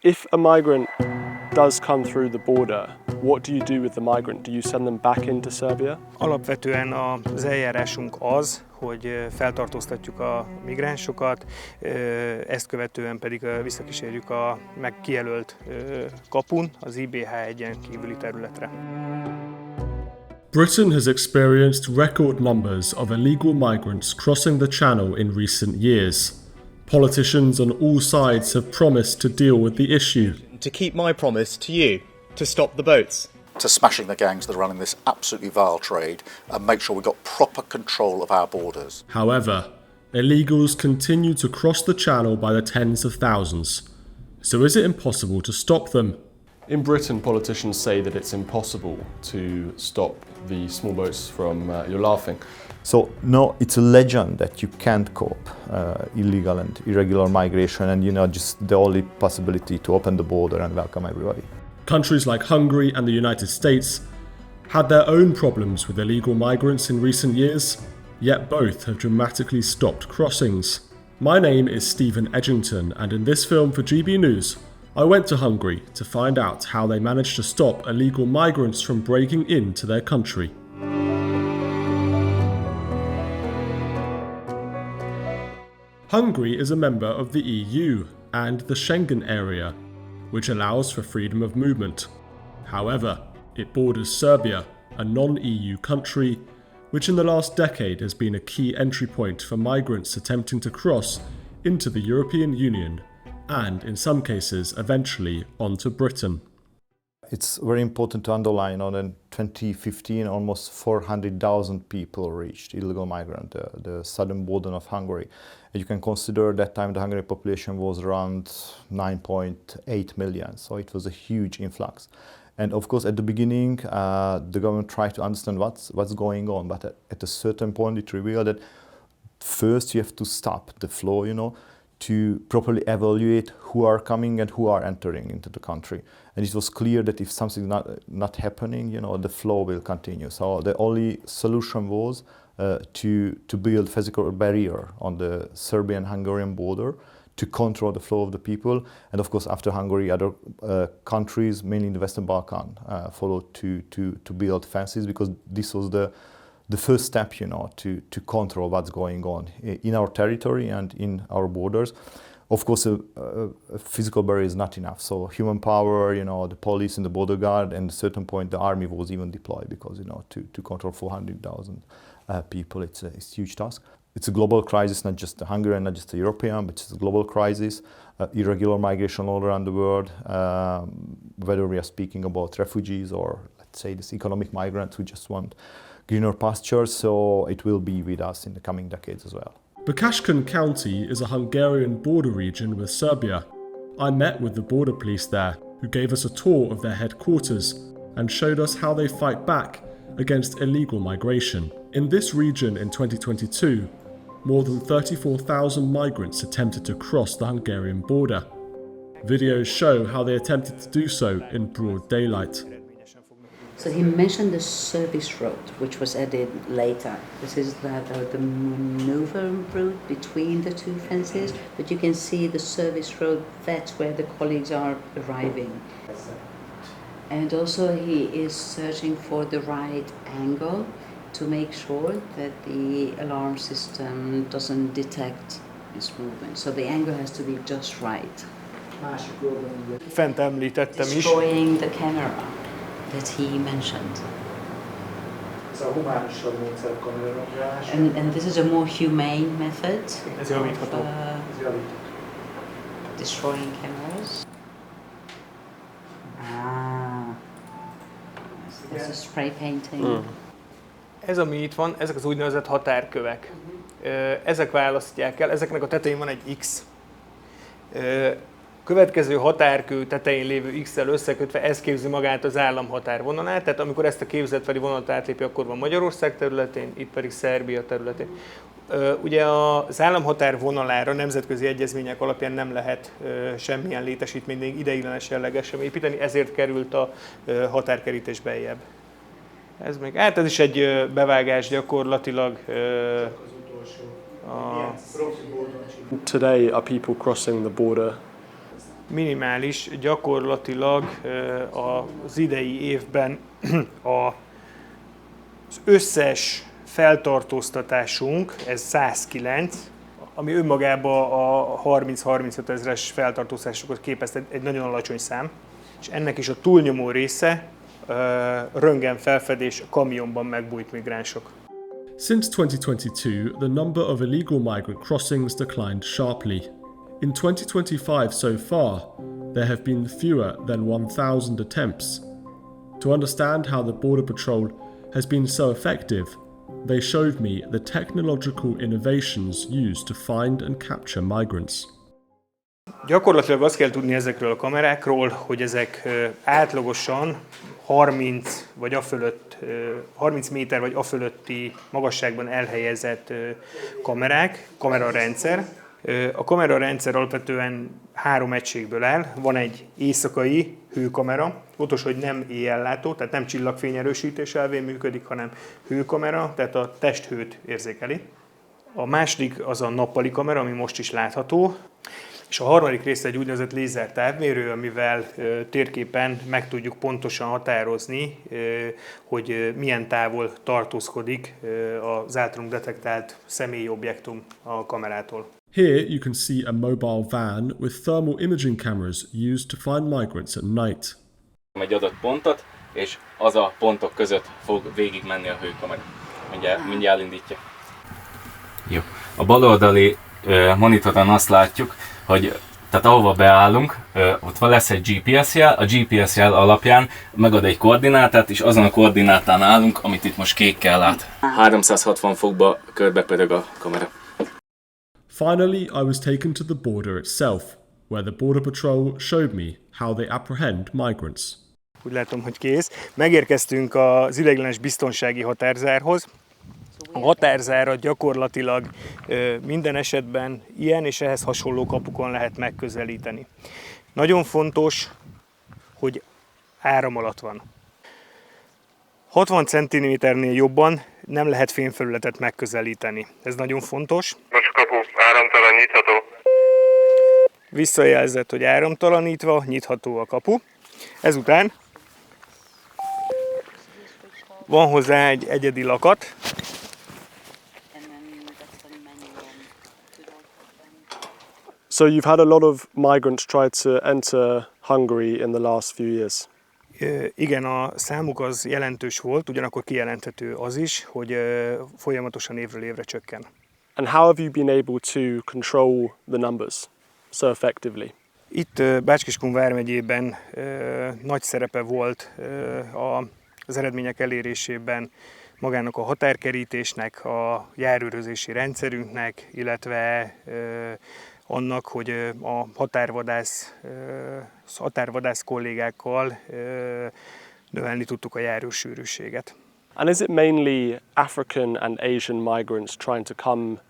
If a migrant does come through the border, what do you do with the migrant? Do you send them back into Serbia? Alapvetően az eljárásunk az, hogy feltartóztatjuk a migránsokat, ezt követően pedig visszakísérjük a kijelölt kapun az IBH-1-en kívüli területre. Britain has experienced record numbers of illegal migrants crossing the channel in recent years. Politicians on all sides have promised to deal with the issue. To keep my promise to you, to stop the boats. To smashing the gangs that are running this absolutely vile trade and make sure we've got proper control of our borders. However, illegals continue to cross the channel by the tens of thousands. So is it impossible to stop them? In Britain, politicians say that it's impossible to stop the small boats from, you're laughing. So no, it's a legend that you can't cope illegal and irregular migration, and just the only possibility to open the border and welcome everybody. Countries like Hungary and the United States had their own problems with illegal migrants in recent years, yet both have dramatically stopped crossings. My name is Stephen Edginton, and in this film for GB News, I went to Hungary to find out how they managed to stop illegal migrants from breaking into their country. Hungary is a member of the EU and the Schengen area, which allows for freedom of movement. However, it borders Serbia, a non-EU country, which in the last decade has been a key entry point for migrants attempting to cross into the European Union and, in some cases, eventually onto Britain. It's very important to underline that in 2015 almost 400,000 people reached illegal migrant, the southern border of Hungary. And you can consider that time the Hungarian population was around 9.8 million, so it was a huge influx. And of course at the beginning the government tried to understand what's going on, but at a certain point it revealed that first you have to stop the flow, to properly evaluate who are coming and who are entering into the country. And it was clear that if something's not happening, the flow will continue. So the only solution was to build physical barrier on the Serbian-Hungarian border to control the flow of the people. And of course, after Hungary, other countries, mainly in the Western Balkan, followed to build fences, because this was the first step, to control what's going on in our territory and in our borders. Of course, a physical barrier is not enough. So human power, the police and the border guard, and at a certain point the army was even deployed, because to control 400,000 people, it's a huge task. It's a global crisis, not just the Hungarian, not just the European, but it's a global crisis. Irregular migration all around the world, whether we are speaking about refugees or, let's say, this economic migrants who just want greener pastures, so it will be with us in the coming decades as well. Bukashkan County is a Hungarian border region with Serbia. I met with the border police there, who gave us a tour of their headquarters and showed us how they fight back against illegal migration. In this region in 2022, more than 34,000 migrants attempted to cross the Hungarian border. Videos show how they attempted to do so in broad daylight. So he mentioned the service road, which was added later. This is the maneuver route between the two fences, but you can see the service road, that's where the colleagues are arriving. And also he is searching for the right angle to make sure that the alarm system doesn't detect this movement. So the angle has to be just right. Fent említettem is. Destroying the camera that he mentioned. And this is a more humane method of destroying cameras. This is spray painting. Ez, ami itt van, ezek az úgynevezett határkövek. Ezek választják el, ezeknek a tetején van egy X. Következő határkő tetején lévő X-el összekötve, ez képzi magát az állam határvonalát, tehát amikor ezt a képzetfeli vonalat átlépi, akkor van Magyarország területén, itt pedig Szerbia területén. Ugye az államhatár vonalára nemzetközi egyezmények alapján nem lehet semmilyen létesítményt ideiglenes jelleggel sem építeni, ezért került a határkerítés beljebb. Ez is egy bevágás gyakorlatilag. Today are people crossing the border Minimális, gyakorlatilag az idei évben az összes feltartóztatásunk, ez 109, ami önmagában a 30-35 ezres feltartóztatásokat képezte egy nagyon alacsony szám, és ennek is a túlnyomó része röntgen felfedés, a kamionban megbújt migránsok. Since 2022, the number of illegal migrant crossings declined sharply. In 2025 so far, there have been fewer than 1,000 attempts. To understand how the Border Patrol has been so effective, they showed me the technological innovations used to find and capture migrants. Gyakorlatilag azt kell tudni ezekről a kamerákról, hogy ezek átlagosan 30 méter vagy afölötti magasságban elhelyezett kamerarendszer. A kamerarendszer alapvetően 3 egységből áll. Van egy éjszakai hőkamera, fontos, hogy nem éjjellátó, tehát nem csillagfényerősítés elvén működik, hanem hőkamera, tehát a testhőt érzékeli. A második az a nappali kamera, ami most is látható, és a harmadik része egy úgynevezett lézer távmérő, amivel térképen meg tudjuk pontosan határozni, hogy milyen távol tartózkodik az általunk detektált személyi objektum a kamerától. Here you can see a mobile van with thermal imaging cameras used to find migrants at night. Egy adott pontot, és az a pontok között fog végigmenni a hőkamera. Mindjárt elindítja. Jó. A baloldali monitoron azt látjuk, hogy tehát ahova beállunk, ott lesz egy GPS jel, a GPS jel alapján megad egy koordinátát, és azon a koordinátán állunk, amit itt most kékkel lát. 360 fokba körbepörög a kamera. Finally, I was taken to the border itself, where the Border Patrol showed me how they apprehend migrants. Úgy látom, hogy kész. Megérkeztünk az ideiglenes biztonsági határzárhoz. A határzárat gyakorlatilag minden esetben ilyen és ehhez hasonló kapukon lehet megközelíteni. Nagyon fontos, hogy áram alatt van. 60 cm-nél jobban nem lehet fémfelületet megközelíteni. Ez nagyon fontos. Most kapu áramtalan, nyitható. Visszajelzett, hogy áramtalanítva, nyitható a kapu. Ezután van hozzá egy egyedi lakat. So you've had a lot of migrants try to enter Hungary in the last few years. Igen, a számuk az jelentős volt, ugyanakkor kijelenthető az is, hogy folyamatosan évről évre csökken. And how have you been able to control the numbers so effectively? Itt Bács-Kiskun vármegyében nagy szerepe volt az eredmények elérésében magának a határkerítésnek, a járőrözési rendszerünknek, illetve annak, hogy a határvadász kollégákkal növelni tudtuk a járőrsűrűséget. And is it mainly African and Asian migrants trying to come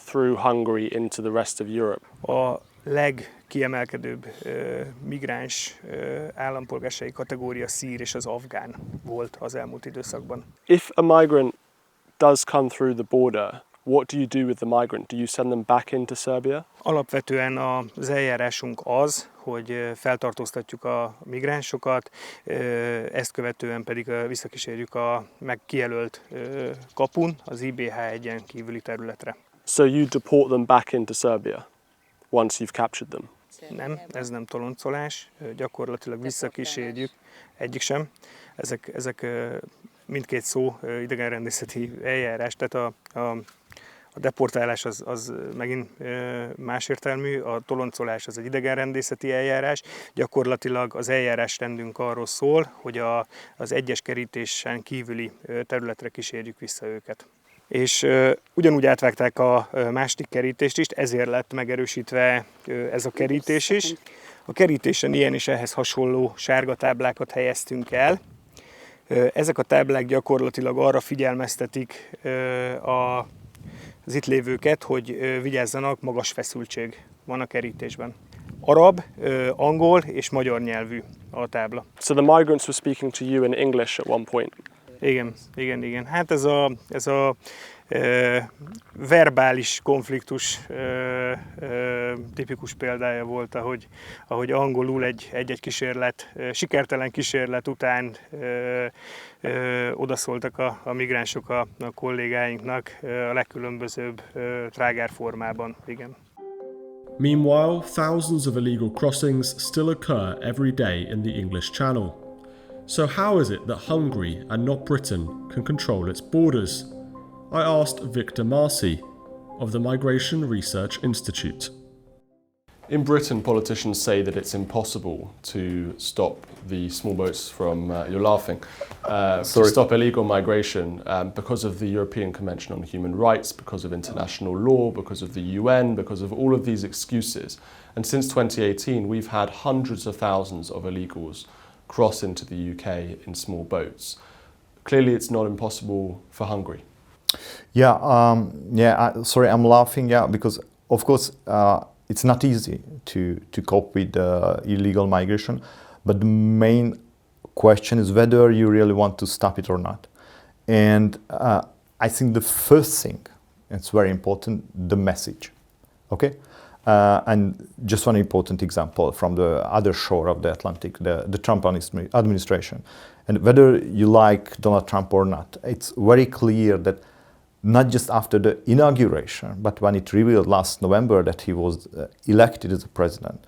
through Hungary into the rest of Europe? A legkiemelkedőbb migráns állampolgársági kategória szír és az afgán volt az elmúlt időszakban. If a migrant does come through the border, what do you do with the migrant? Do you send them back into Serbia? Alapvetően az eljárásunk az, hogy feltartóztatjuk a migránsokat, ezt követően pedig visszakísérjük a kijelölt kapun, az IBH-1-en kívüli területre. So you deport them back into Serbia once you've captured them? Nem, ez nem toloncolás, gyakorlatilag visszakísérjük, egyik sem. Ezek mindkét szó idegenrendészeti eljárás, tehát a deportálás az megint más értelmű, a toloncolás az egy idegenrendészeti eljárás. Gyakorlatilag az eljárásrendünk arról szól, hogy az egyes kerítésen kívüli területre kísérjük vissza őket. És ugyanúgy átvágták a második kerítést is, ezért lett megerősítve ez a kerítés is. A kerítésen ilyen és ehhez hasonló sárga táblákat helyeztünk el. Ezek a táblák gyakorlatilag arra figyelmeztetik az itt lévőket, hogy vigyázzanak, magas feszültség van a kerítésben. Arab, angol és magyar nyelvű a tábla. So the migrants were speaking to you in English at one point? Igen. Hát ez a verbális konfliktus tipikus példája volt, ahogy angolul egy kísérlet, sikertelen kísérlet után odaszóltak a migránsok a kollégáinknak a legkülönbözőbb trágárformában. Igen. Meanwhile, thousands of illegal crossings still occur every day in the English Channel. So how is it that Hungary and not Britain can control its borders? I asked Victor Marcy of the Migration Research Institute. In Britain, politicians say that it's impossible to stop the small boats from, you're laughing, to stop illegal migration because of the European Convention on Human Rights, because of international law, because of the UN, because of all of these excuses. And since 2018, we've had hundreds of thousands of illegals cross into the UK in small boats. Clearly, it's not impossible for Hungary. Sorry, I'm laughing, because of course, it's not easy to cope with illegal migration, but the main question is whether you really want to stop it or not. And I think the first thing, it's very important, the message, okay? And just one important example from the other shore of the Atlantic, the Trump administration. And whether you like Donald Trump or not, it's very clear that not just after the inauguration, but when it revealed last November that he was elected as a president,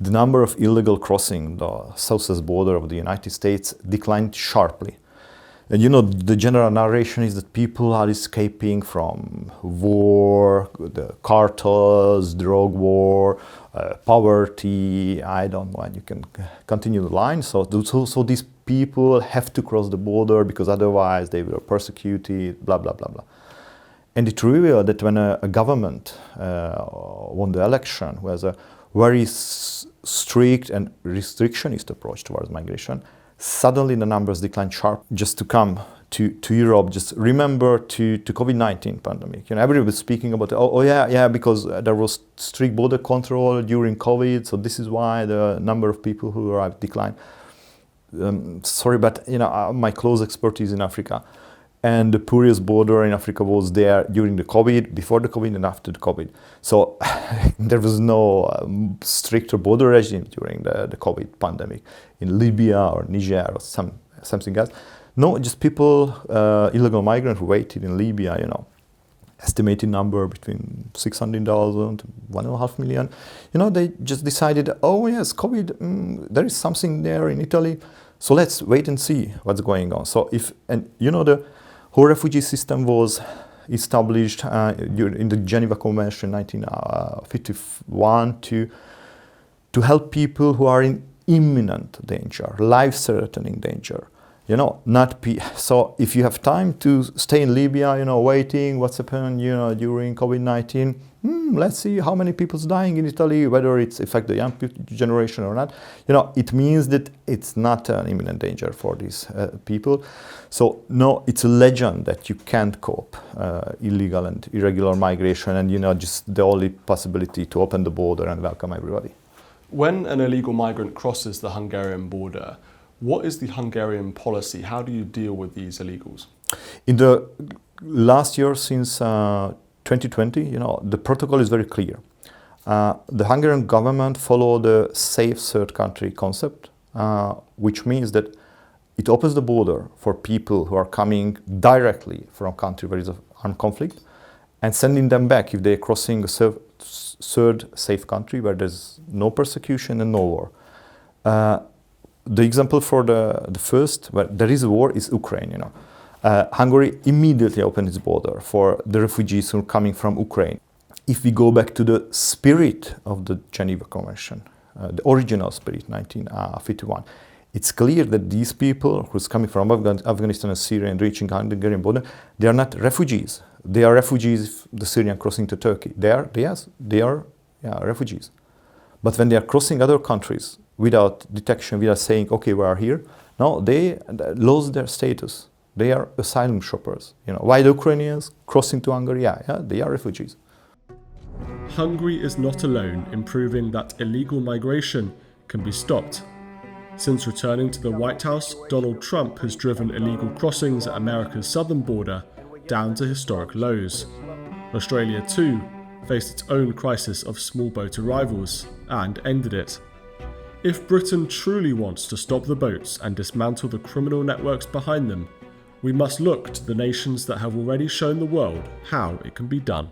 the number of illegal crossing the southwest border of the United States declined sharply. And you know, the general narration is that people are escaping from war, the cartels, drug war, poverty, I don't know, and you can continue the line. So these people have to cross the border because otherwise they were persecuted, blah, blah, blah, blah. And it revealed that when a government won the election, was a very strict and restrictionist approach towards migration, suddenly the numbers declined sharp. Just to come to Europe, just remember to COVID-19 pandemic. You know, everybody was speaking about, because there was strict border control during COVID, so this is why the number of people who arrived declined. Sorry, but you know, my close expertise in Africa. And the poorest border in Africa was there during the COVID, before the COVID and after the COVID. So there was no stricter border regime during the COVID pandemic in Libya or Niger or something else. No, just people, illegal migrants who waited in Libya, you know, estimated number between 600,000 to 1.5 million. You know, they just decided, oh yes, COVID, there is something there in Italy. So let's wait and see what's going on. So the whole refugee system was established in the Geneva Convention 1951 to help people who are in imminent danger, life-threatening danger. You know, so if you have time to stay in Libya, you know, waiting what's happened, you know, during COVID-19, let's see how many people's dying in Italy, whether it's affect the young generation or not. You know, it means that it's not an imminent danger for these people. So no, it's a legend that you can't cope illegal and irregular migration, and you know, just the only possibility to open the border and welcome everybody. When an illegal migrant crosses the Hungarian border, what is the Hungarian policy? How do you deal with these illegals? In the last year, since 2020, you know, the protocol is very clear. The Hungarian government followed the safe third country concept, which means that it opens the border for people who are coming directly from a country where there is an armed conflict and sending them back if they're crossing a third safe country where there's no persecution and no war. The example for the first, where there is a war, is Ukraine. You know, Hungary immediately opened its border for the refugees who are coming from Ukraine. If we go back to the spirit of the Geneva Convention, the original spirit, 1951, it's clear that these people who's coming from Afghanistan and Syria and reaching the Hungarian border, they are not refugees. They are refugees, the Syrian crossing to Turkey. They are refugees. But when they are crossing other countries without detection, without saying, okay, we are here, no, they lost their status. They are asylum shoppers. You know, why the Ukrainians crossing to Hungary? They are refugees. Hungary is not alone in proving that illegal migration can be stopped. Since returning to the White House, Donald Trump has driven illegal crossings at America's southern border down to historic lows. Australia too faced its own crisis of small boat arrivals and ended it. If Britain truly wants to stop the boats and dismantle the criminal networks behind them, we must look to the nations that have already shown the world how it can be done.